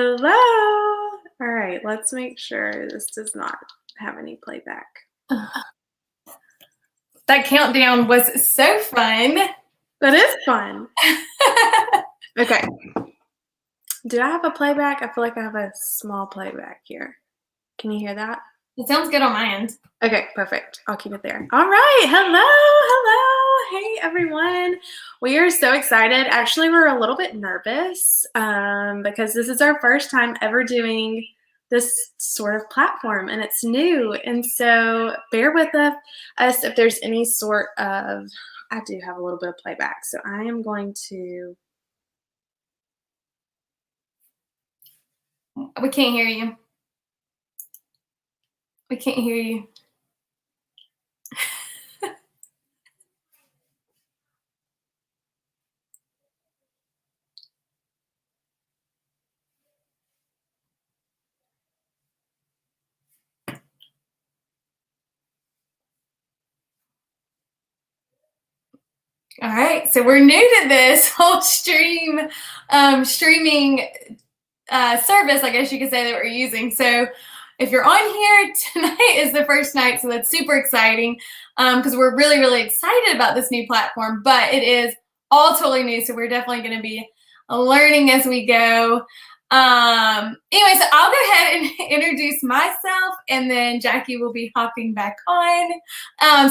Hello. All right, let's make sure this does not have any playback. That countdown was so fun. That is fun. Okay. Do I have a playback? I feel like I have a small playback here. Can you hear that? It sounds good on my end. Okay, perfect. I'll keep it there. All right. Hello. Hey, everyone. We are so excited. Actually, we're a little bit nervous because this is our first time ever doing this sort of platform, and it's new. And so bear with us if there's any sort of, I do have a little bit of playback. So I am going to. We can't hear you. We can't hear you. All right, so we're new to this whole streaming service, I guess you could say, that we're using. So if you're on here, tonight is the first night, so that's super exciting because we're really, really excited about this new platform, but it is all totally new, so we're definitely going to be learning as we go. Anyway, so I'll go ahead and introduce myself, and then Jackie will be hopping back on.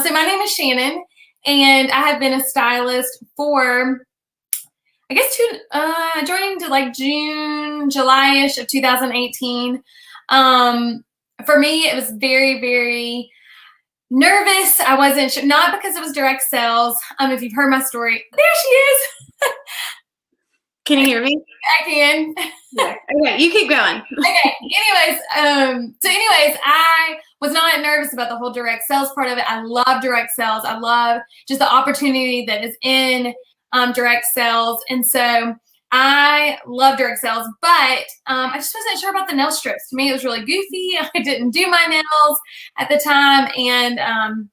So my name is Shannon, and I have been a stylist for, I guess, joining to like June, July-ish of 2018. For me, it was very, very nervous. I wasn't sure, not because it was direct sales. If you've heard my story, there she is. Can you hear me? I can. Yeah. Okay, you keep going. Okay. Anyways, I was not nervous about the whole direct sales part of it. I love direct sales. I love just the opportunity that is in direct sales. And so I love direct sales, but I just wasn't sure about the nail strips. To me, it was really goofy. I didn't do my nails at the time. And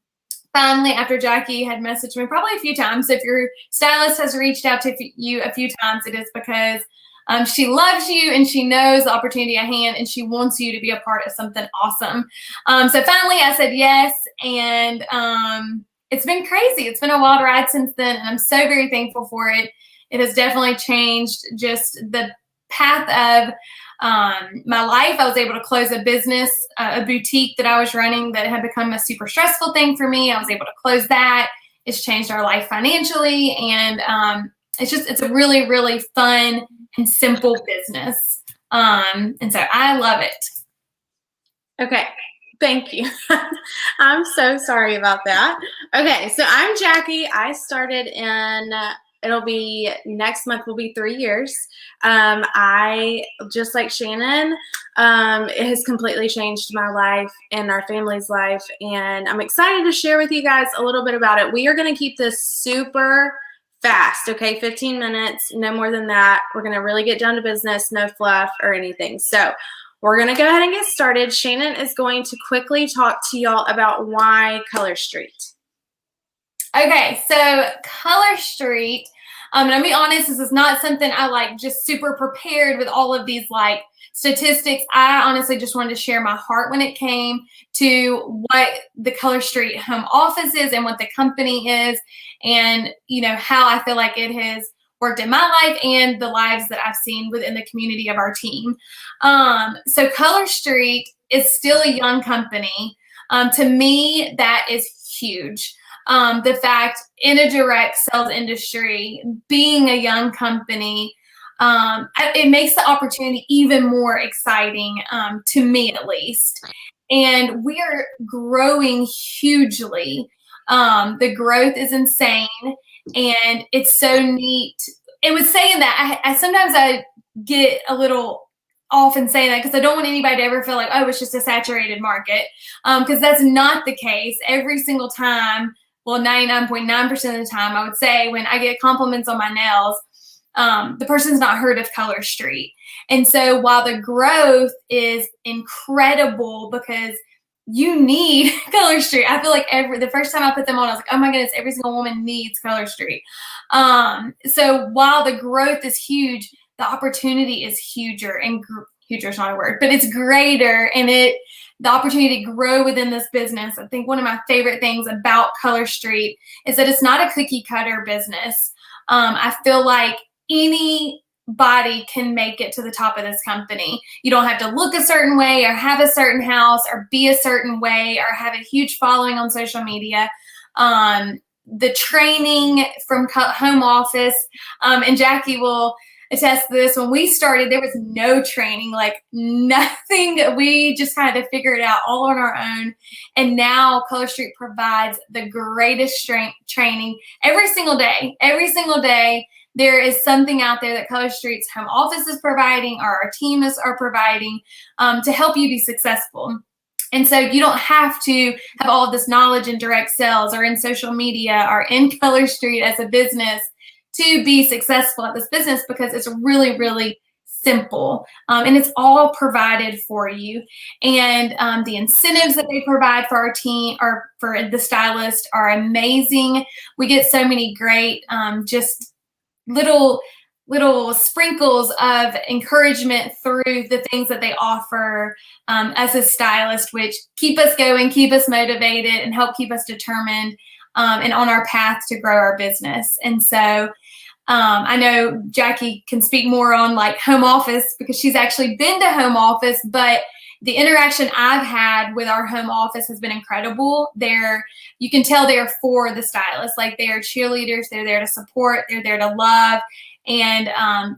finally, after Jackie had messaged me probably a few times, if your stylist has reached out to you a few times, it is because she loves you and she knows the opportunity at hand and she wants you to be a part of something awesome. So finally I said yes, and it's been crazy. It's been a wild ride since then, and I'm so very thankful for it. It has definitely changed just the path of my life. I was able to close a business, a boutique that I was running that had become a super stressful thing for me. I was able to close that. It's changed our life financially, and it's a really, really fun and simple business. And so I love it. Okay. Thank you. I'm so sorry about that. Okay, so I'm Jackie. I started in, it'll be next month will be 3 years. I, just like Shannon, it has completely changed my life and our family's life, and I'm excited to share with you guys a little bit about it. We are going to keep this super fast, okay? 15 minutes, no more than that. We're going to really get down to business, no fluff or anything. So we're going to go ahead and get started. Shannon is going to quickly talk to y'all about why Color Street. Okay, so Color Street, and I'll be honest, this is not something I like just super prepared with all of these like statistics. I honestly just wanted to share my heart when it came to what the Color Street home office is and what the company is, and how I feel like it has worked in my life and the lives that I've seen within the community of our team. So Color Street is still a young company. To me, that is huge. The fact in a direct sales industry, being a young company, it makes the opportunity even more exciting, to me at least. And we are growing hugely. The growth is insane, and it's so neat. And with saying that, I sometimes I get a little off in saying that because I don't want anybody to ever feel like, oh, it's just a saturated market, because that's not the case. Every single time, well, 99.9% of the time, I would say, when I get compliments on my nails, the person's not heard of Color Street. And so while the growth is incredible because you need Color Street, I feel like the first time I put them on, I was like, oh my goodness, every single woman needs Color Street. So while the growth is huge, the opportunity is huger, and huger is not a word, but it's greater, and the opportunity to grow within this business. I think one of my favorite things about Color Street is that it's not a cookie cutter business. I feel like anybody can make it to the top of this company. You don't have to look a certain way or have a certain house or be a certain way or have a huge following on social media. The training from home office, and Jackie will attest to this. When we started, there was no training, like nothing. We just kind of had to figure it out all on our own. And now Color Street provides the greatest training every single day. Every single day, there is something out there that Color Street's home office is providing, or our team are providing, to help you be successful. And so you don't have to have all of this knowledge in direct sales or in social media or in Color Street as a business to be successful at this business, because it's really, really simple. And it's all provided for you. And the incentives that they provide for our team or for the stylist are amazing. We get so many great just little sprinkles of encouragement through the things that they offer as a stylist, which keep us going, keep us motivated, and help keep us determined and on our path to grow our business. And so I know Jackie can speak more on like home office, because she's actually been to home office, but the interaction I've had with our home office has been incredible. You can tell they're for the stylist, like they are cheerleaders. They're there to support, they're there to love, and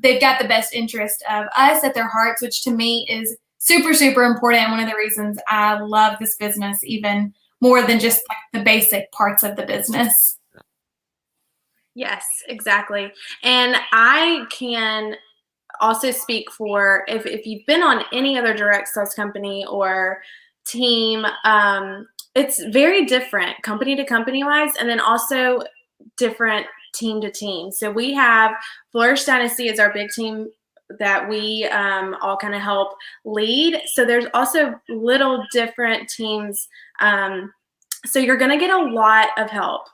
they've got the best interest of us at their hearts, which to me is super, super important. And one of the reasons I love this business even more than just like the basic parts of the business. Yes, exactly. And I can also speak for if you've been on any other direct sales company or team, it's very different company to company wise, and then also different team to team. So we have Flourish Dynasty is our big team that we all kind of help lead. So there's also little different teams. So you're going to get a lot of help.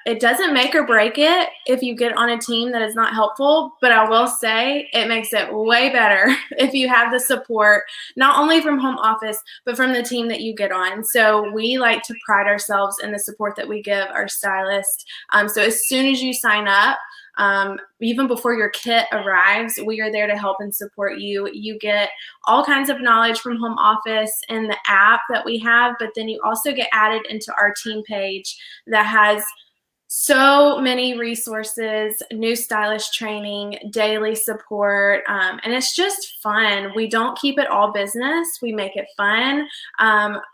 It doesn't make or break it if you get on a team that is not helpful, but I will say it makes it way better if you have the support, not only from home office, but from the team that you get on. So we like to pride ourselves in the support that we give our stylist. So as soon as you sign up, even before your kit arrives, we are there to help and support you. You get all kinds of knowledge from home office in the app that we have, but then you also get added into our team page that has so many resources, new stylist training, daily support, and it's just fun. We don't keep it all business. We make it fun.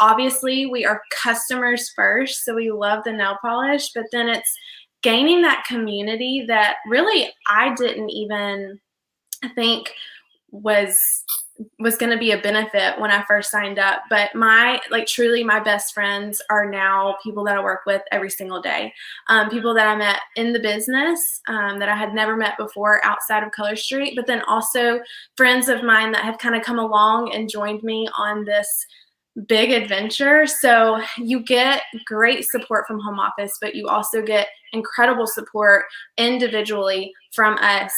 Obviously, we are customers first, so we love the nail polish, but then it's gaining that community that really I didn't even think was going to be a benefit when I first signed up. But truly my best friends are now people that I work with every single day. People that I met in the business that I had never met before outside of Color Street, but then also friends of mine that have kind of come along and joined me on this big adventure. So you get great support from home office, but you also get incredible support individually from us,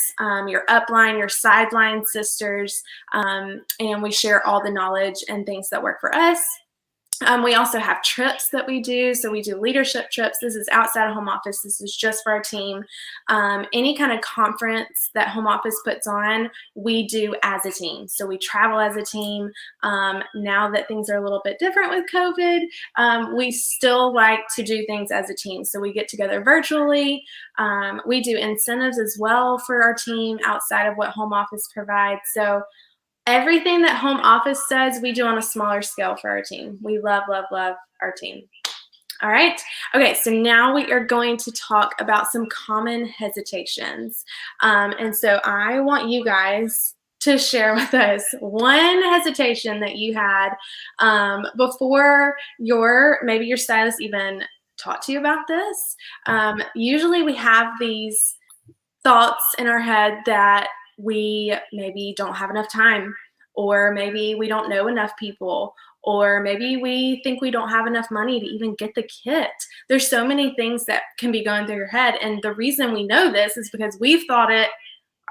your upline, your sideline sisters, and we share all the knowledge and things that work for us. We also have trips that we do. So we do leadership trips. This is outside of home office. This is just for our team. Any kind of conference that home office puts on, we do as a team. So we travel as a team. Now that things are a little bit different with COVID, we still like to do things as a team. So we get together virtually. We do incentives as well for our team outside of what home office provides. So everything that home office says, we do on a smaller scale for our team. We love, love, love our team. All right. Okay, so now we are going to talk about some common hesitations. And so I want you guys to share with us one hesitation that you had before maybe your stylist even talked to you about this. Usually we have these thoughts in our head that we maybe don't have enough time, or maybe we don't know enough people, or maybe we think we don't have enough money to even get the kit. There's so many things that can be going through your head. And the reason we know this is because we've thought it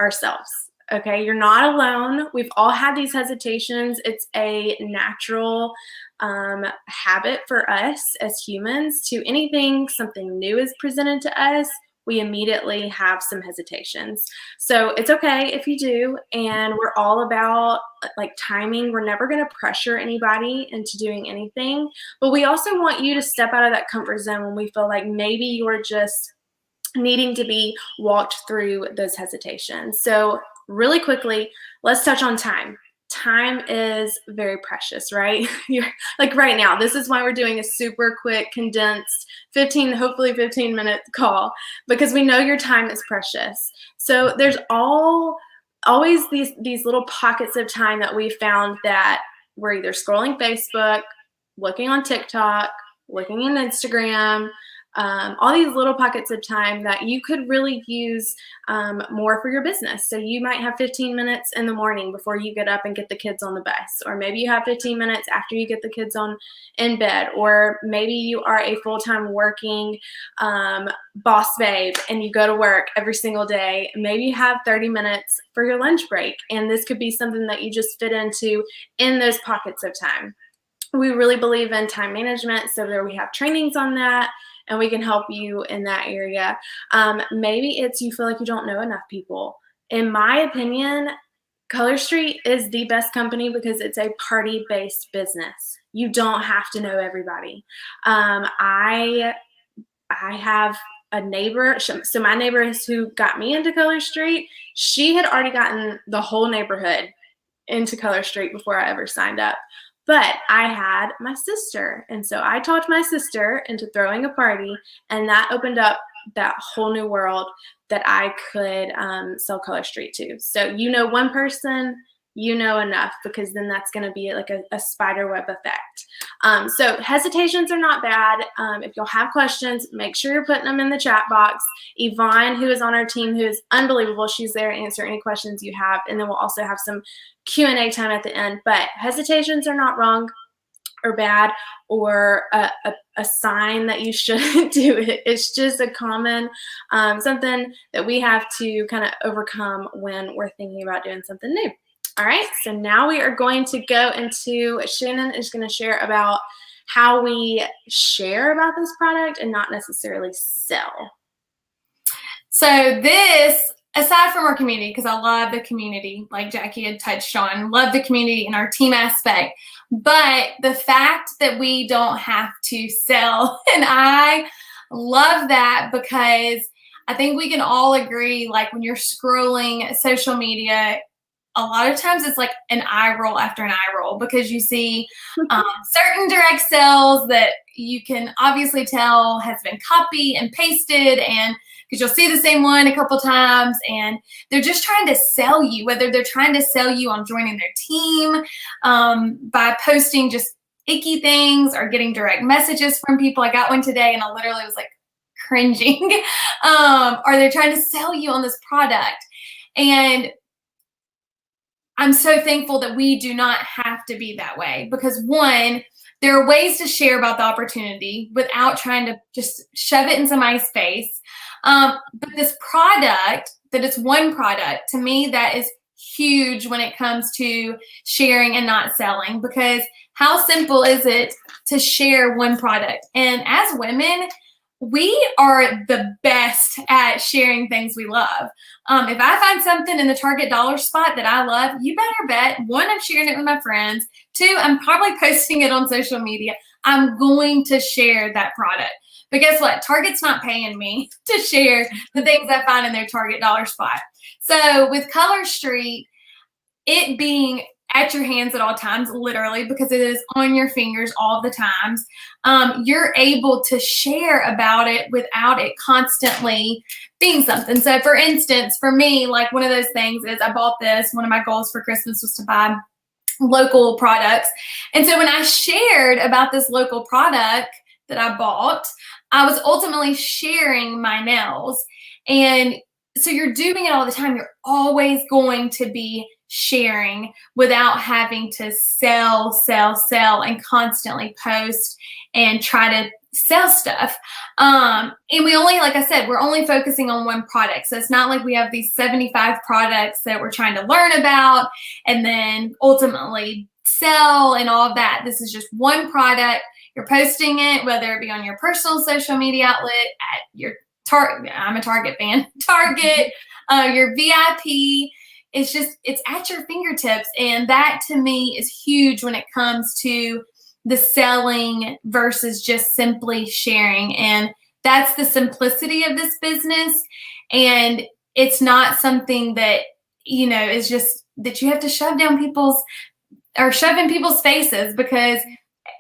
ourselves. Okay, you're not alone. We've all had these hesitations. It's a natural habit for us as humans to anything something new is presented to us, we immediately have some hesitations. So it's okay if you do, and we're all about like timing. We're never going to pressure anybody into doing anything, but we also want you to step out of that comfort zone when we feel like maybe you're just needing to be walked through those hesitations. So really quickly, let's touch on time. Time is very precious, right? You're like right now, this is why we're doing a super quick, condensed 15, hopefully 15-minute call, because we know your time is precious. So there's always these little pockets of time that we found that we're either scrolling Facebook, looking on TikTok, looking in Instagram, all these little pockets of time that you could really use more for your business. So you might have 15 minutes in the morning before you get up and get the kids on the bus, or maybe you have 15 minutes after you get the kids in bed, or maybe you are a full-time working boss babe and you go to work every single day. Maybe you have 30 minutes for your lunch break, and this could be something that you just fit into in those pockets of time. We really believe in time management, so there we have trainings on that, and we can help you in that area. Maybe it's you feel like you don't know enough people. In my opinion, Color Street is the best company because it's a party-based business. You don't have to know everybody. I have a neighbor, so my neighbor who got me into Color Street, she had already gotten the whole neighborhood into Color Street before I ever signed up. But I had my sister, and so I talked my sister into throwing a party, and that opened up that whole new world that I could sell Color Street to. So you know one person, you know enough, because then that's going to be like a spider web effect. So hesitations are not bad. If you'll have questions, make sure you're putting them in the chat box. Yvonne, who is on our team, who is unbelievable, she's there to answer any questions you have, and then we'll also have some Q&A time at the end. But hesitations are not wrong or bad or a sign that you shouldn't do it. It's just a common something that we have to kind of overcome when we're thinking about doing something new. All right, so now we are going to go into, Shannon is going to share about how we share about this product and not necessarily sell. So this, aside from our community, because I love the community, like Jackie had touched on, love the community and our team aspect, but the fact that we don't have to sell, and I love that because I think we can all agree, like when you're scrolling social media, a lot of times it's like an eye roll after an eye roll because you see certain direct sales that you can obviously tell has been copied and pasted, and because you'll see the same one a couple times, and they're just trying to sell you, whether they're trying to sell you on joining their team by posting just icky things or getting direct messages from people. I got one today and I literally was like cringing. Or they're trying to sell you on this product. And I'm so thankful that we do not have to be that way because, one, there are ways to share about the opportunity without trying to just shove it in somebody's face. But this product, that it's one product, to me, that is huge when it comes to sharing and not selling, because how simple is it to share one product? And as women, we are the best at sharing things we love. If I find something in the Target dollar spot that I love, you better bet, one, I'm sharing it with my friends. Two, I'm probably posting it on social media. I'm going to share that product. But guess what? Target's not paying me to share the things I find in their Target dollar spot. So with Color Street, it being at your hands at all times, literally, because it is on your fingers all the times, you're able to share about it without it constantly being something. So for instance, for me, like one of those things is I bought this. One of my goals for Christmas was to buy local products. And so when I shared about this local product that I bought, I was ultimately sharing my nails. And so you're doing it all the time. You're always going to be sharing without having to sell and constantly post and try to sell stuff. And we only, like I said, we're only focusing on one product. So it's not like we have these 75 products that we're trying to learn about and then ultimately sell and all of that. This is just one product. You're posting it, whether it be on your personal social media outlet, at your I'm a Target fan, Target, your VIP. It's at your fingertips. And that to me is huge when it comes to the selling versus just simply sharing. And that's the simplicity of this business. And it's not something that, is just that you have to shove in people's faces, because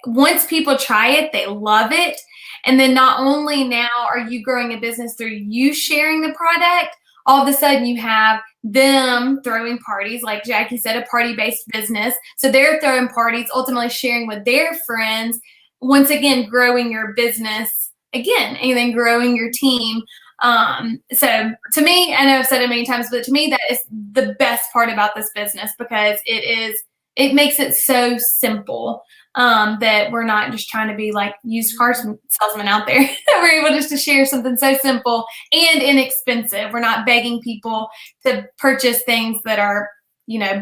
once people try it, they love it. And then not only now are you growing a business through you sharing the product, all of a sudden you have them throwing parties, like Jackie said, a party-based business. So they're throwing parties, ultimately sharing with their friends, once again, growing your business again, and then growing your team. So to me, I know I've said it many times, but to me, that is the best part about this business, because it makes it so simple. That we're not just trying to be like used car salesmen out there. We're able just to share something so simple and inexpensive. We're not begging people to purchase things that are,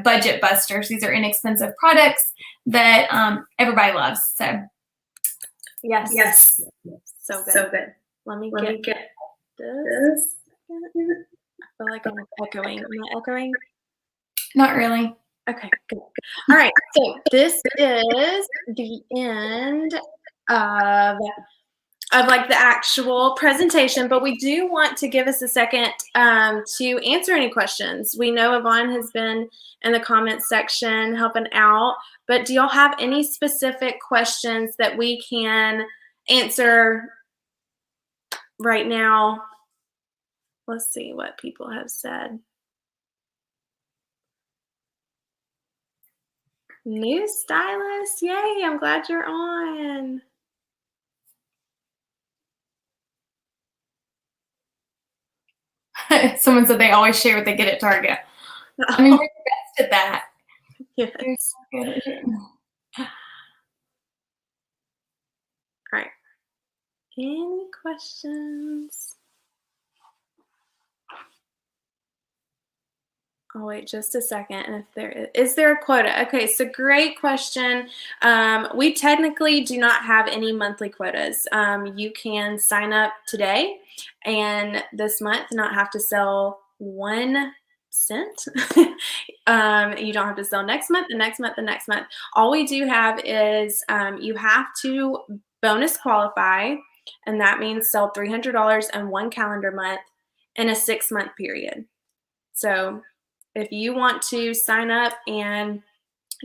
budget busters. These are inexpensive products that everybody loves. So Yes. So good. Let me get this. I feel like I'm echoing. Am I echoing? Not really. Okay, good. All right, so this is the end of like the actual presentation, but we do want to give us a second to answer any questions. We know Yvonne has been in the comments section helping out, but do y'all have any specific questions that we can answer right now? Let's see what people have said. New stylist, yay, I'm glad you're on. Someone said they always share what they get at Target. I mean, you're the best at that. Yes. You're so good at it. All right. Any questions? I'll wait just a second. And if is there a quota? Okay, so great question. We technically do not have any monthly quotas. You can sign up today and this month not have to sell 1 cent. You don't have to sell next month, the next month, the next month. All we do have is you have to bonus qualify, and that means sell $300 in 1 calendar month in a 6-month period. So if you want to sign up and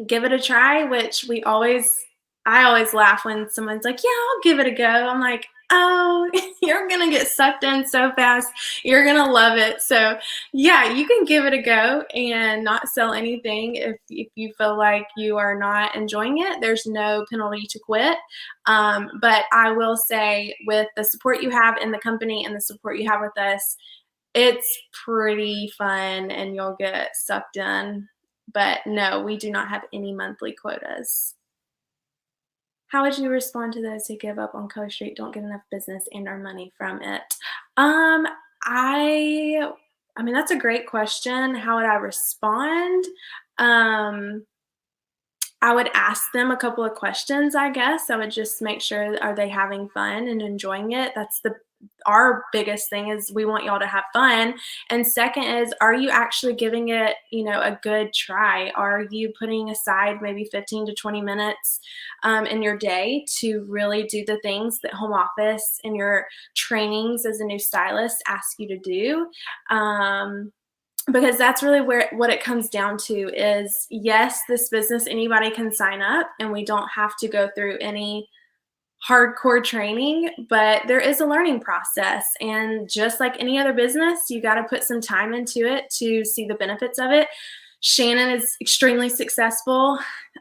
give it a try, which I always laugh when someone's like, yeah, I'll give it a go. I'm like, oh, you're going to get sucked in so fast. You're going to love it. So yeah, you can give it a go and not sell anything. If you feel like you are not enjoying it, there's no penalty to quit. But I will say, with the support you have in the company and the support you have with us, it's pretty fun and you'll get sucked in. But no, we do not have any monthly quotas. How would you respond to those who give up on Color Street, don't get enough business and earn money from it? I mean, that's a great question. How would I respond? I would ask them a couple of questions, I guess. I would just make sure, are they having fun and enjoying it? That's our biggest thing, is we want y'all to have fun. And second is, are you actually giving it, a good try? Are you putting aside maybe 15 to 20 minutes in your day to really do the things that home office and your trainings as a new stylist ask you to do? Because that's really what it comes down to is, yes, this business, anybody can sign up and we don't have to go through any hardcore training, but there is a learning process. And just like any other business, you got to put some time into it to see the benefits of it. Shannon is extremely successful.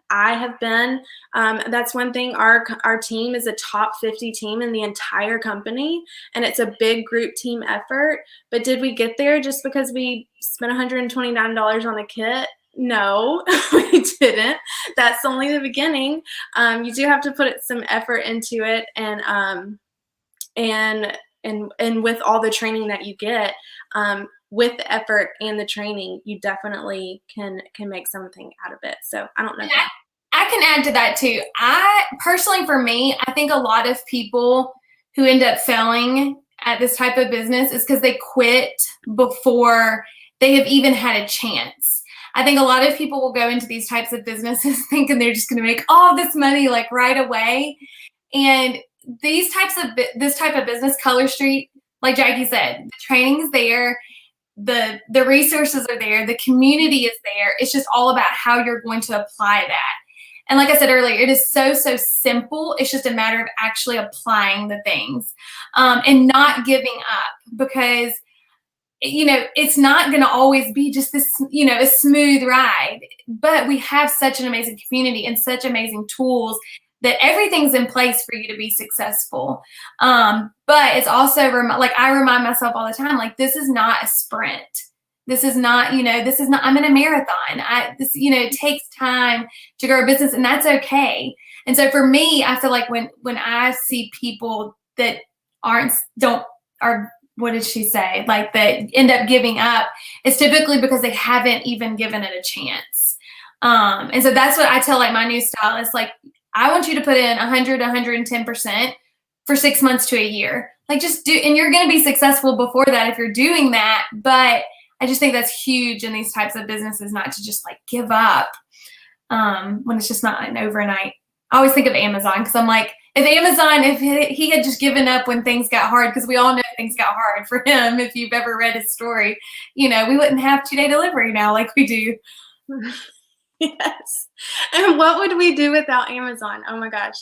I have been. That's one thing. Our team is a top 50 team in the entire company, and it's a big group team effort. But did we get there just because we spent $129 on a kit? No, we didn't. That's only the beginning. You do have to put some effort into it, and and with all the training that you get, with the effort and the training, you definitely can make something out of it. So I don't know. I can add to that too. I personally, for me, I think a lot of people who end up failing at this type of business is because they quit before they have even had a chance. I think a lot of people will go into these types of businesses thinking they're just going to make all this money like right away. And this type of business, Color Street, like Jackie said, the training's there, the resources are there, the community is there. It's just all about how you're going to apply that. And like I said earlier, it is so simple. It's just a matter of actually applying the things, and not giving up, because it's not going to always be just this, a smooth ride. But we have such an amazing community and such amazing tools that everything's in place for you to be successful. But it's also I remind myself all the time, like, this is not a sprint. This is not, I'm in a marathon. It takes time to grow a business, and that's okay. And so for me, I feel like when I see people that what did she say? Like, that end up giving up, it's typically because they haven't even given it a chance. And so that's what I tell like my new stylists, like, I want you to put in 100, 110% for 6 months to a year. Like, just do, and you're going to be successful before that if you're doing that. But I just think that's huge in these types of businesses, not to just like give up when it's just not an overnight. I always think of Amazon, because I'm like, if he had just given up when things got hard, because we all know things got hard for him. If you've ever read his story, we wouldn't have 2-day delivery now like we do. Yes. And what would we do without Amazon? Oh my gosh,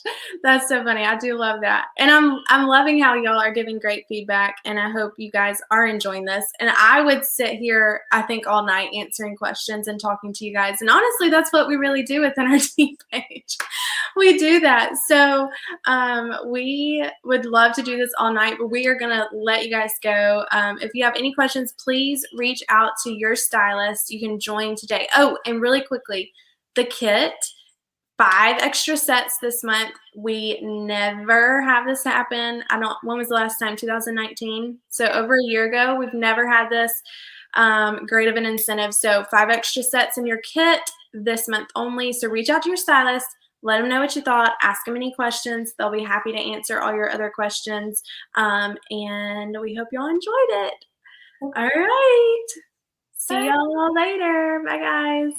that's so funny. I do love that. And I'm loving how y'all are giving great feedback, and I hope you guys are enjoying this. And I would sit here, I think, all night answering questions and talking to you guys. And honestly, that's what we really do within our team page. We do that. So we would love to do this all night, but we are going to let you guys go. If you have any questions, please reach out to your stylist. You can join today. Oh, and really quickly, the kit, 5 extra sets this month. We never have this happen. When was the last time? 2019. So over a year ago, we've never had this great of an incentive. So 5 extra sets in your kit this month only. So reach out to your stylist. Let them know what you thought. Ask them any questions. They'll be happy to answer all your other questions. And we hope y'all enjoyed it. All right. See y'all later. Bye, guys.